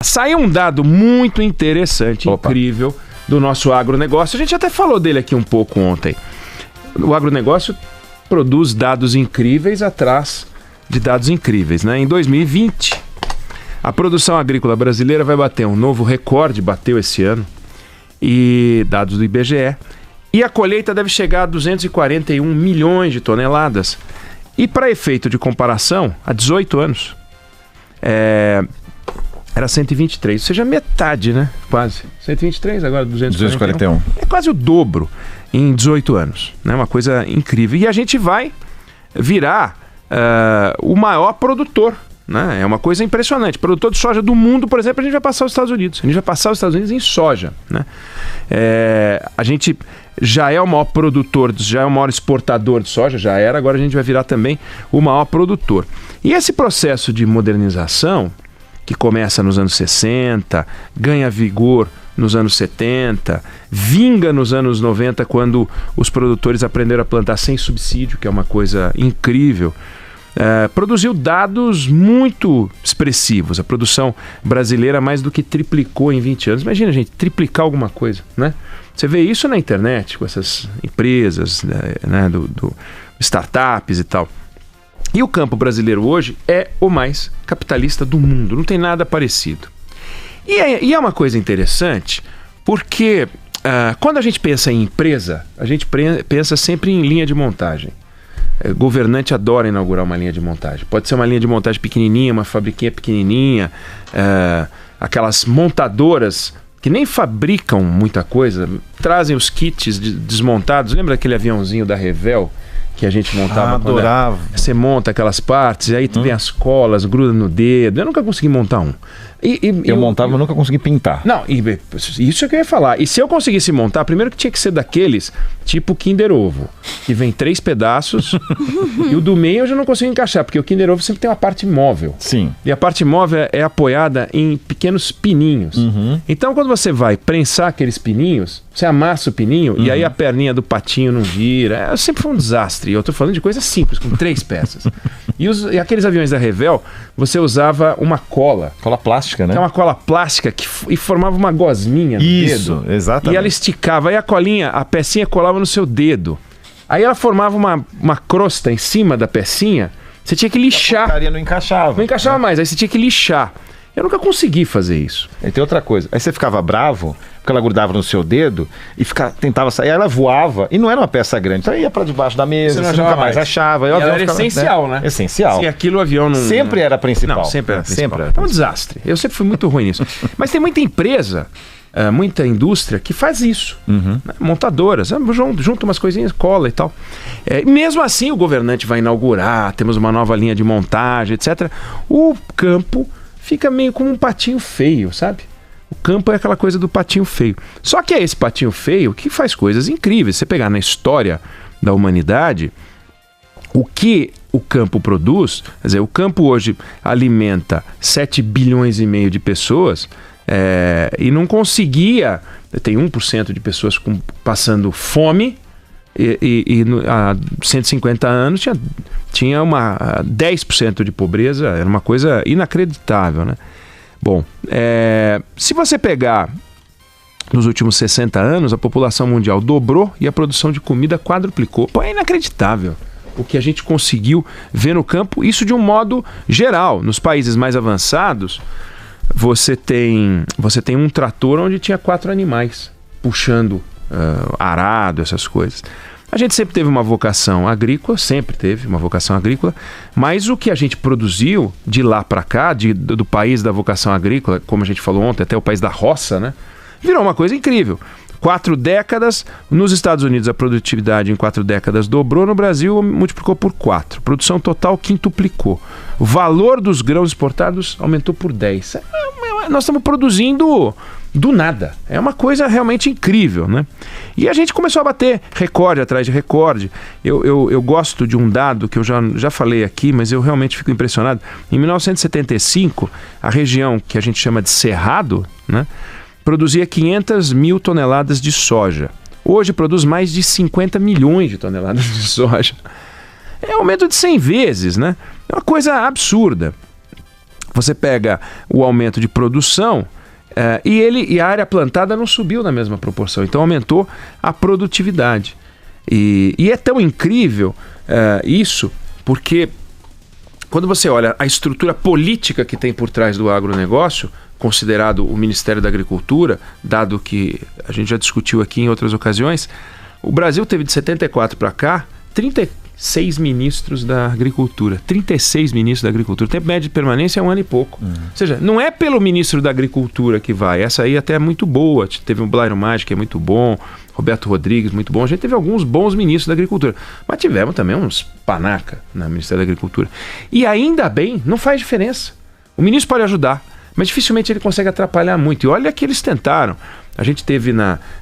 Saiu um dado muito interessante, incrível, do nosso agronegócio. A gente até falou dele aqui um pouco ontem. O agronegócio produz dados incríveis atrás de dados incríveis, né? Em 2020, a produção agrícola brasileira vai bater um novo recorde, bateu esse ano, e dados do IBGE. E a colheita deve chegar a 241 milhões de toneladas. E para efeito de comparação, há 18 anos, era 123, ou seja, metade, né? Quase. 123, agora 241. É quase o dobro em 18 anos, né? Uma coisa incrível. E a gente vai virar o maior produtor, né? É uma coisa impressionante. Produtor de soja do mundo, por exemplo, a gente vai passar os Estados Unidos. A gente vai passar os Estados Unidos em soja, né? A gente já é o maior produtor, já é o maior exportador de soja, já era, agora a gente vai virar também o maior produtor. E esse processo de modernização, que começa nos anos 60, ganha vigor nos anos 70, vinga nos anos 90, quando os produtores aprenderam a plantar sem subsídio, que é uma coisa incrível, produziu dados muito expressivos. A produção brasileira mais do que triplicou em 20 anos. Imagina, gente, triplicar alguma coisa, né? Você vê isso na internet, com essas empresas, né, do startups e tal. E o campo brasileiro hoje é o mais capitalista do mundo, não tem nada parecido. E é uma coisa interessante, porque quando a gente pensa em empresa, a gente pensa sempre em linha de montagem. Governante adora inaugurar uma linha de montagem. Pode ser uma linha de montagem pequenininha, uma fabriquinha pequenininha, aquelas montadoras que nem fabricam muita coisa, trazem os kits desmontados. Lembra aquele aviãozinho da Revell que a gente montava? Adorava. Você monta aquelas partes, e aí tu vem as colas, gruda no dedo. Eu nunca consegui montar um. Eu montava, mas nunca consegui pintar. Não, isso é que eu ia falar. E se eu conseguisse montar, primeiro que tinha que ser daqueles tipo Kinder Ovo, que vem 3 pedaços, e o do meio eu já não consigo encaixar, porque o Kinder Ovo sempre tem uma parte móvel. Sim. E a parte móvel é apoiada em pequenos pininhos. Então, quando você vai prensar aqueles pininhos, você amassa o pininho, e aí a perninha do patinho não vira. Sempre foi um desastre. Eu tô falando de coisas simples, com 3 peças. E aqueles aviões da Revell, você usava uma cola. Cola plástica, né? Que é uma cola plástica e formava uma gosminha no dedo. Isso, exatamente. E ela esticava, aí a colinha, a pecinha colava no seu dedo. Aí ela formava uma crosta em cima da pecinha, você tinha que lixar. A porcaria não encaixava. Não encaixava mais, aí você tinha que lixar. Eu nunca consegui fazer isso. E tem outra coisa, aí você ficava bravo, porque ela grudava no seu dedo e tentava sair, aí ela voava, e não era uma peça grande, então ia pra debaixo da mesa, você nunca mais achava. Ela era essencial, né? Essencial. Se aquilo o avião não... Sempre era principal. Não, sempre era principal. É um desastre. Eu sempre fui muito ruim nisso. Mas tem muita empresa, muita indústria que faz isso. Né? Montadoras, junta umas coisinhas, cola e tal. Mesmo assim, o governante vai inaugurar, temos uma nova linha de montagem, etc. O campo fica meio como um patinho feio, sabe? O campo é aquela coisa do patinho feio. Só que é esse patinho feio que faz coisas incríveis. Se você pegar na história da humanidade, o que o campo produz, quer dizer, o campo hoje alimenta 7 bilhões e meio de pessoas e não conseguia, tem 1% de pessoas passando fome, e há 150 anos tinha 10% de pobreza, era uma coisa inacreditável, né? Bom, se você pegar nos últimos 60 anos, a população mundial dobrou e a produção de comida quadruplicou. Pô, é inacreditável o que a gente conseguiu ver no campo, isso de um modo geral. Nos países mais avançados, você tem um trator onde tinha 4 animais puxando arado, essas coisas. A gente sempre teve uma vocação agrícola, mas o que a gente produziu de lá para cá, do país da vocação agrícola, como a gente falou ontem, até o país da roça, né? Virou uma coisa incrível. 4 décadas, nos Estados Unidos a produtividade em 4 décadas dobrou, no Brasil multiplicou por 4. Produção total quintuplicou. O valor dos grãos exportados aumentou por 10. Nós estamos produzindo do nada. É uma coisa realmente incrível, né? E a gente começou a bater recorde atrás de recorde. Eu gosto de um dado que eu já falei aqui, mas eu realmente fico impressionado. Em 1975, a região que a gente chama de Cerrado, né, produzia 500 mil toneladas de soja. Hoje produz mais de 50 milhões de toneladas de soja. É um aumento de 100 vezes, né? É uma coisa absurda. Você pega o aumento de produção e a área plantada não subiu na mesma proporção. Então aumentou a produtividade. E é tão incrível isso, porque quando você olha a estrutura política que tem por trás do agronegócio, considerado o Ministério da Agricultura, dado que a gente já discutiu aqui em outras ocasiões, o Brasil teve de 74 para cá 36 ministros da Agricultura. 36 ministros da Agricultura. O tempo médio de permanência é 1 ano e pouco. Ou seja, não é pelo ministro da Agricultura que vai. Essa aí até é muito boa. Teve o Blairo Maggi, que é muito bom. Roberto Rodrigues, muito bom. A gente teve alguns bons ministros da Agricultura. Mas tivemos também uns panaca no Ministério da Agricultura. E ainda bem, não faz diferença. O ministro pode ajudar, mas dificilmente ele consegue atrapalhar muito. E olha que eles tentaram. A gente teve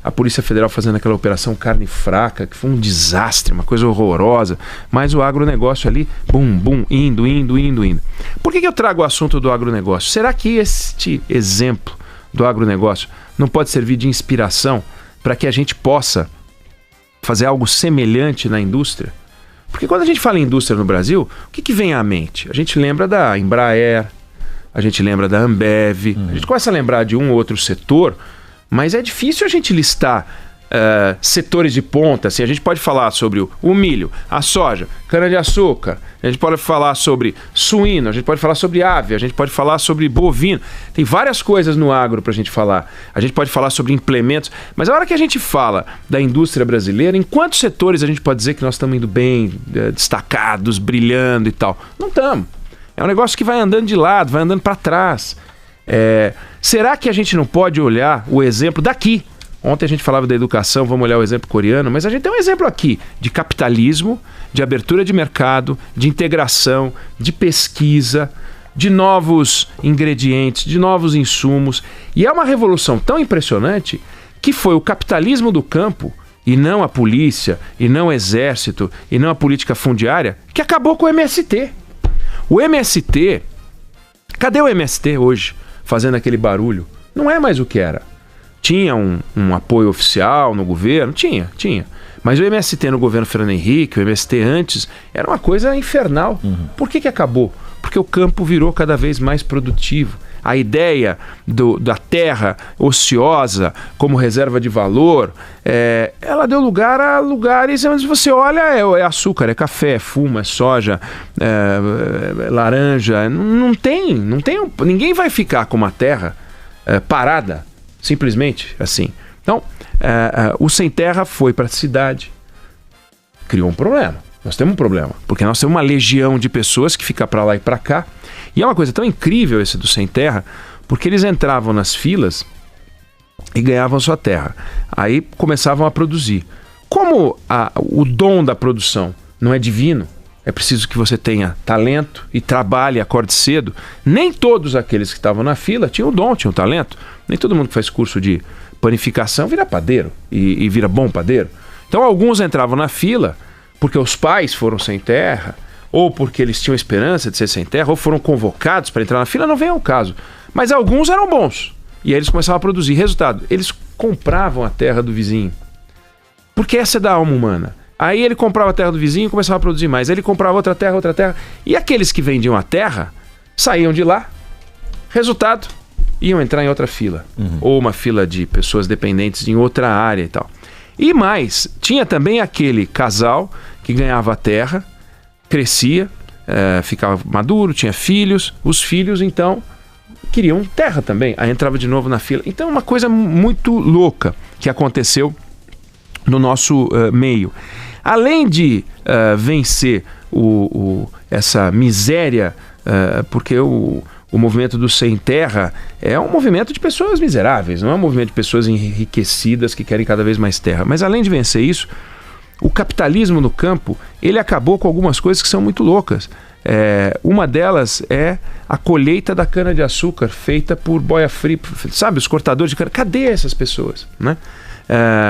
a Polícia Federal fazendo aquela operação carne fraca, que foi um desastre, uma coisa horrorosa. Mas o agronegócio ali, indo. Por que eu trago o assunto do agronegócio? Será que este exemplo do agronegócio não pode servir de inspiração para que a gente possa fazer algo semelhante na indústria? Porque quando a gente fala em indústria no Brasil, o que vem à mente? A gente lembra da Embraer, a gente lembra da Ambev, a gente começa a lembrar de um ou outro setor, mas é difícil a gente listar setores de ponta. Assim, a gente pode falar sobre o milho, a soja, cana-de-açúcar, a gente pode falar sobre suíno, a gente pode falar sobre ave, a gente pode falar sobre bovino. Tem várias coisas no agro para a gente falar. A gente pode falar sobre implementos, mas a hora que a gente fala da indústria brasileira, em quantos setores a gente pode dizer que nós estamos indo bem, destacados, brilhando e tal? Não estamos. É um negócio que vai andando de lado, vai andando para trás. Será que a gente não pode olhar o exemplo daqui? Ontem a gente falava da educação, vamos olhar o exemplo coreano, mas a gente tem um exemplo aqui de capitalismo, de abertura de mercado, de integração, de pesquisa, de novos ingredientes, de novos insumos. E é uma revolução tão impressionante que foi o capitalismo do campo, e não a polícia, e não o exército, e não a política fundiária, que acabou com o MST. O MST, cadê o MST hoje fazendo aquele barulho? Não é mais o que era. Tinha um apoio oficial no governo? Tinha. Mas o MST no governo Fernando Henrique, o MST antes, era uma coisa infernal. Por que acabou? Porque o campo virou cada vez mais produtivo. A ideia da terra ociosa como reserva de valor, ela deu lugar a lugares onde você olha, é açúcar, é café, é fumo, é soja, é laranja. Ninguém vai ficar com uma terra parada, simplesmente assim. Então, o sem terra foi para a cidade, criou um problema. Nós temos um problema, porque nós temos uma legião de pessoas que fica para lá e para cá. E é uma coisa tão incrível esse do sem terra, porque eles entravam nas filas e ganhavam sua terra. Aí começavam a produzir. Como o dom da produção não é divino, é preciso que você tenha talento e trabalhe, acorde cedo. Nem todos aqueles que estavam na fila tinham o dom, tinham o talento. Nem todo mundo que faz curso de panificação vira padeiro e vira bom padeiro. Então alguns entravam na fila porque os pais foram sem terra, ou porque eles tinham esperança de ser sem terra, ou foram convocados para entrar na fila, não vem ao caso. Mas alguns eram bons. E aí eles começavam a produzir. Resultado, eles compravam a terra do vizinho. Porque essa é da alma humana. Aí ele comprava a terra do vizinho e começava a produzir mais. Aí ele comprava outra terra. E aqueles que vendiam a terra saíam de lá. Resultado, iam entrar em outra fila. Ou uma fila de pessoas dependentes em outra área e tal. E mais, tinha também aquele casal que ganhava a terra, crescia, ficava maduro, tinha filhos. Os filhos, então, queriam terra também. Aí entrava de novo na fila. Então, uma coisa muito louca que aconteceu no nosso meio. Além de vencer essa miséria, porque o movimento do sem terra é um movimento de pessoas miseráveis, não é um movimento de pessoas enriquecidas que querem cada vez mais terra. Mas além de vencer isso, o capitalismo no campo, ele acabou com algumas coisas que são muito loucas. Uma delas é a colheita da cana-de-açúcar feita por boia fria. Sabe, os cortadores de cana, cadê essas pessoas? Né?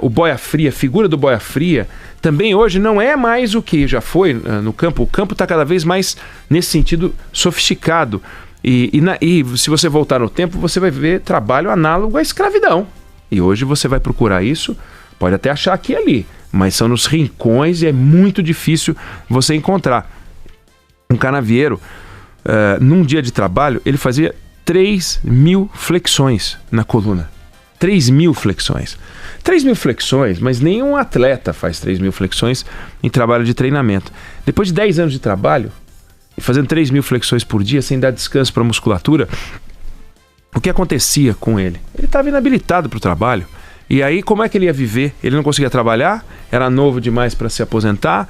O boia fria, a figura do boia fria, também hoje não é mais o que já foi no campo. O campo está cada vez mais, nesse sentido, sofisticado. E se você voltar no tempo, você vai ver trabalho análogo à escravidão. E hoje você vai procurar isso, pode até achar aqui e ali, mas são nos rincões e é muito difícil você encontrar. Um canavieiro num dia de trabalho, ele fazia 3.000 flexões na coluna. 3.000 flexões. 3.000 flexões, mas nenhum atleta faz 3.000 flexões em trabalho de treinamento. Depois de 10 anos de trabalho, e fazendo 3.000 flexões por dia, sem dar descanso para a musculatura, o que acontecia com ele? Ele estava inabilitado para o trabalho. E aí, como é que ele ia viver? Ele não conseguia trabalhar, era novo demais para se aposentar,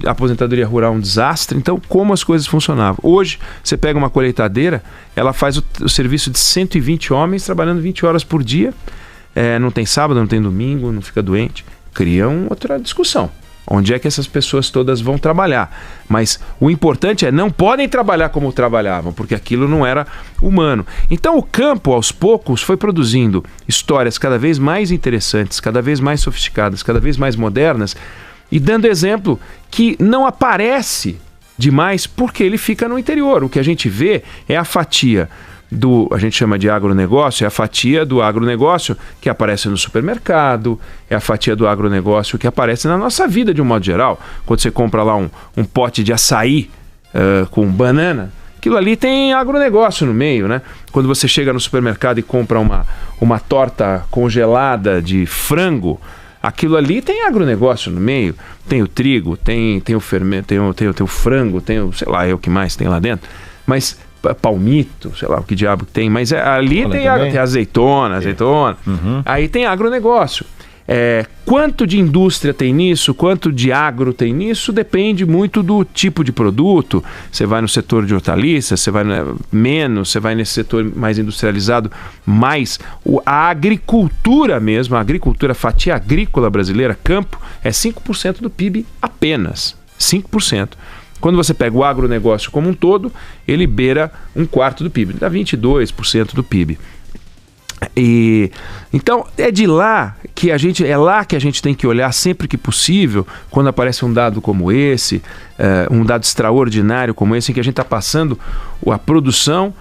a aposentadoria rural é um desastre. Então, como as coisas funcionavam? Hoje, você pega uma colheitadeira, ela faz o serviço de 120 homens trabalhando 20 horas por dia, não tem sábado, não tem domingo, não fica doente. Cria outra discussão. Onde é que essas pessoas todas vão trabalhar? Mas o importante não podem trabalhar como trabalhavam, porque aquilo não era humano. Então o campo, aos poucos, foi produzindo histórias cada vez mais interessantes, cada vez mais sofisticadas, cada vez mais modernas, e dando exemplo que não aparece demais porque ele fica no interior. O que a gente vê é a fatia a gente chama de agronegócio, é a fatia do agronegócio que aparece no supermercado, é a fatia do agronegócio que aparece na nossa vida de um modo geral. Quando você compra lá um pote de açaí com banana, aquilo ali tem agronegócio no meio, né? Quando você chega no supermercado e compra uma torta congelada de frango, aquilo ali tem agronegócio no meio. Tem o trigo, tem o fermento, tem o frango, tem o, sei lá, o que mais tem lá dentro. Mas palmito, sei lá o que diabo que tem, mas ali tem azeitona. Uhum. Aí tem agronegócio. Quanto de indústria tem nisso, quanto de agro tem nisso, depende muito do tipo de produto. Você vai no setor de hortaliças, você vai menos, você vai nesse setor mais industrializado, mais a agricultura mesmo, a fatia agrícola brasileira, campo, é 5% do PIB apenas, 5%. Quando você pega o agronegócio como um todo, ele beira 1/4 do PIB, dá 22% do PIB. Então é lá que a gente tem que olhar sempre que possível, quando aparece um dado como esse, um dado extraordinário como esse, em que a gente está passando a produção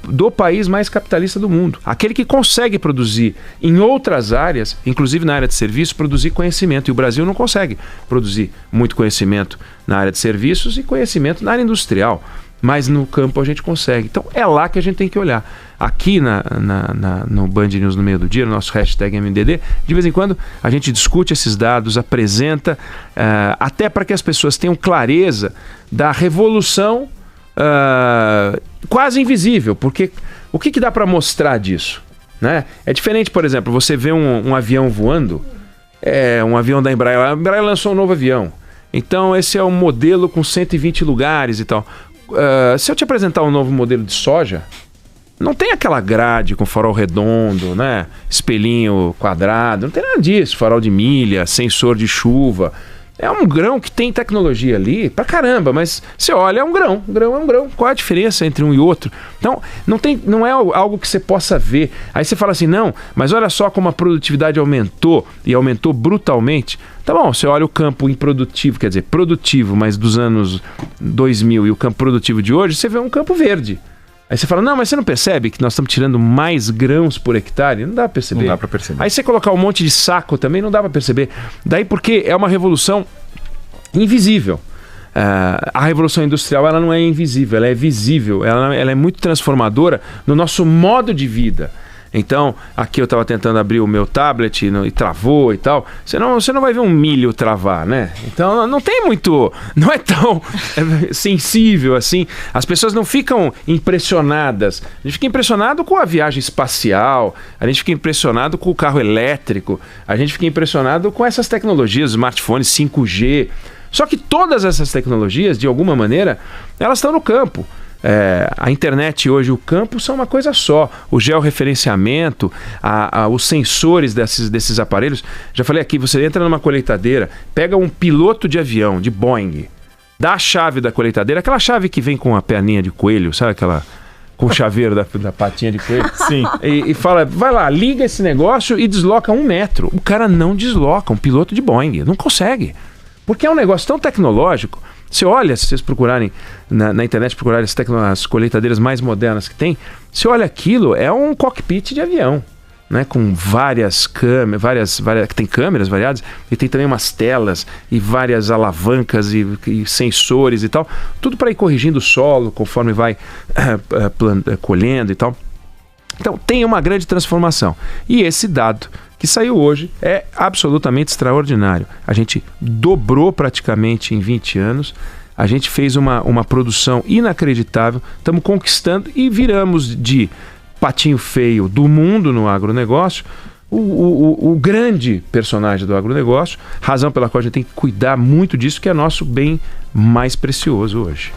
do país mais capitalista do mundo. Aquele que consegue produzir em outras áreas, inclusive na área de serviços, produzir conhecimento. E o Brasil não consegue produzir muito conhecimento na área de serviços e conhecimento na área industrial. Mas no campo a gente consegue. Então é lá que a gente tem que olhar. Aqui no Band News no meio do dia, no nosso hashtag MDD, de vez em quando a gente discute esses dados, apresenta, até para que as pessoas tenham clareza da revolução quase invisível, porque o que dá para mostrar disso? Né? É diferente, por exemplo, você vê um avião voando, um avião da Embraer, a Embraer lançou um novo avião, então esse é um modelo com 120 lugares e tal. Se eu te apresentar um novo modelo de soja, não tem aquela grade com farol redondo, né? Espelhinho quadrado, não tem nada disso, farol de milha, sensor de chuva. É um grão que tem tecnologia ali pra caramba, mas você olha, é um grão. Um grão é um grão. Qual a diferença entre um e outro? Então, não é algo que você possa ver. Aí você fala assim, não, mas olha só como a produtividade aumentou, e aumentou brutalmente. Tá bom, você olha o campo improdutivo, quer dizer, produtivo, mas dos anos 2000 e o campo produtivo de hoje, você vê um campo verde. Aí você fala, não, mas você não percebe que nós estamos tirando mais grãos por hectare? Não dá para perceber. Não dá para perceber. Aí você colocar um monte de saco também, não dá para perceber. Daí porque é uma revolução invisível. A revolução industrial, ela não é invisível, ela é visível. Ela é muito transformadora no nosso modo de vida. Então, aqui eu estava tentando abrir o meu tablet e travou e tal. Você não vai ver um milho travar, né? Então, não tem muito... Não é tão sensível assim. As pessoas não ficam impressionadas. A gente fica impressionado com a viagem espacial, a gente fica impressionado com o carro elétrico, a gente fica impressionado com essas tecnologias, smartphones, 5G. Só que todas essas tecnologias, de alguma maneira, elas estão no campo. A internet hoje, o campo são uma coisa só. O georreferenciamento, os sensores desses aparelhos. Já falei aqui, você entra numa colheitadeira, pega um piloto de avião, de Boeing, dá a chave da colheitadeira, aquela chave que vem com a perninha de coelho, sabe aquela... com o chaveiro da patinha de coelho. Sim. E fala, vai lá, liga esse negócio e desloca 1 metro. O cara não desloca, um piloto de Boeing, não consegue. Porque é um negócio tão tecnológico. Você olha, se vocês procurarem na internet, procurarem as colheitadeiras mais modernas que tem, você olha aquilo, é um cockpit de avião. né, com várias câmeras, tem câmeras variadas, e tem também umas telas e várias alavancas e sensores e tal, tudo para ir corrigindo o solo conforme vai colhendo e tal. Então tem uma grande transformação. E esse dado que saiu hoje é absolutamente extraordinário. A gente dobrou praticamente em 20 anos, a gente fez uma produção inacreditável, estamos conquistando e viramos de patinho feio do mundo no agronegócio, o grande personagem do agronegócio, razão pela qual a gente tem que cuidar muito disso, que é nosso bem mais precioso hoje.